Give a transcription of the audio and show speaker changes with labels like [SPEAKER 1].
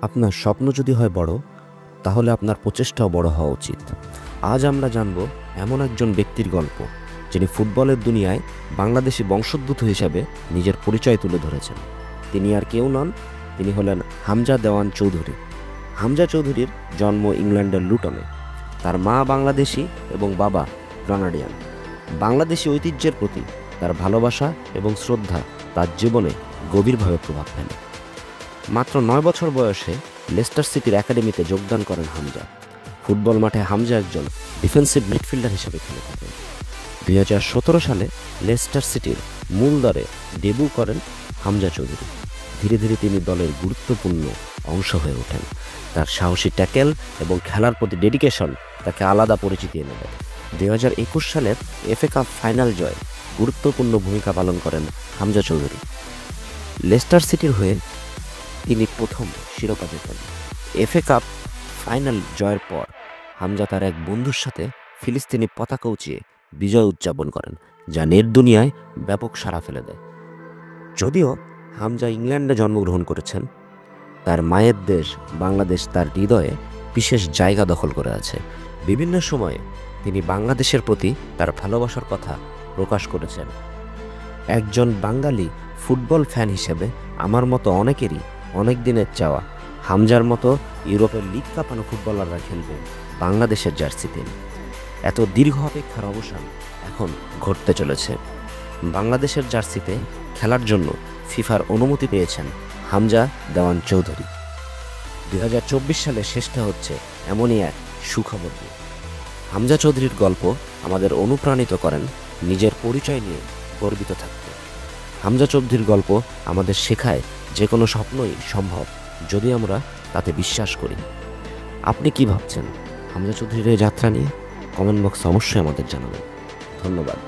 [SPEAKER 1] আপনার স্বপ্ন যদি হয় বড়, তাহলে আপনার প্রচেষ্টাও বড় হওয়া উচিত। আজ আমরা জানব এমন একজন ব্যক্তির গল্প, যিনি ফুটবলের দুনিয়ায় বাংলাদেশি বংশোদ্ভূত হিসাবে নিজের পরিচয় তুলে ধরেছেন। তিনি আর কেউ নন, তিনি হলেন হামজা দেওয়ান চৌধুরী। হামজা চৌধুরীর জন্ম ইংল্যান্ডের লুটনে। তার মা বাংলাদেশি এবং বাবা গ্রানাডিয়ান। বাংলাদেশি ঐতিহ্যের প্রতি তার ভালোবাসা এবং শ্রদ্ধা তার জীবনে গভীরভাবে প্রভাব ফেলে। মাত্র 9 বছর বয়সে লেস্টার সিটির একাডেমিতে যোগদান করেন হামজা। ফুটবল মাঠে হামজা একজন ডিফেন্সিভ মিডফিল্ডার হিসেবে খেলে থাকেন। 2017 সালে লেস্টার সিটির মূল দলে ডেবিউ করেন হামজা চৌধুরী। ধীরে ধীরে তিনি দলের গুরুত্বপূর্ণ অংশ হয়ে ওঠেন। তার সাহসী ট্যাকেল এবং খেলার প্রতি ডেডিকেশন তাকে আলাদা পরিচিতি এনে দেয়। 2021 সালের এফএ কাপ ফাইনাল জয়ে গুরুত্বপূর্ণ ভূমিকা পালন করেন হামজা চৌধুরী। লেস্টার সিটির হয়ে তিনি প্রথম শিরোপা জেতেন। এফএ কাপ ফাইনাল জয়ের পর হামজা তার এক বন্ধুর সাথে ফিলিস্তিনি পতাকা উঁচিয়ে বিজয় উদযাপন করেন, যা নেট দুনিয়ায় ব্যাপক সাড়া ফেলে দেয়। যদিও হামজা ইংল্যান্ডে জন্মগ্রহণ করেছেন, তার মায়ের দেশ বাংলাদেশ তার হৃদয়ে বিশেষ জায়গা দখল করে আছে। বিভিন্ন সময়ে তিনি বাংলাদেশের প্রতি তার ভালোবাসার কথা প্রকাশ করেছেন। একজন বাঙালি ফুটবল ফ্যান হিসেবে আমার মতো অনেকেরই অনেক দিনের চাওয়া হামজার মতো ইউরোপের লিগ কাঁপানো ফুটবলাররা খেলবে বাংলাদেশের জার্সিতে। এত দীর্ঘ অপেক্ষার অবসান এখন ঘটতে চলেছে। বাংলাদেশের জার্সিতে খেলার জন্য ফিফার অনুমতি পেয়েছেন হামজা দেওয়ান চৌধুরী। 2024 সালে শেষটা হচ্ছে এমনই এক সুখবর দিয়ে। হামজা চৌধুরীর গল্প আমাদের অনুপ্রাণিত করেন নিজের পরিচয় নিয়ে গর্বিত থাকতে। হামজা চৌধুরীর গল্প আমাদের শেখায় যে কোনো স্বপ্নই সম্ভব, যদি আমরা তাতে বিশ্বাস করি। আপনি কি ভাবছেন হামজা চৌধুরীর এই যাত্রা নিয়ে? কমেন্ট বক্সে অবশ্যই আমাদের জানাবেন। ধন্যবাদ।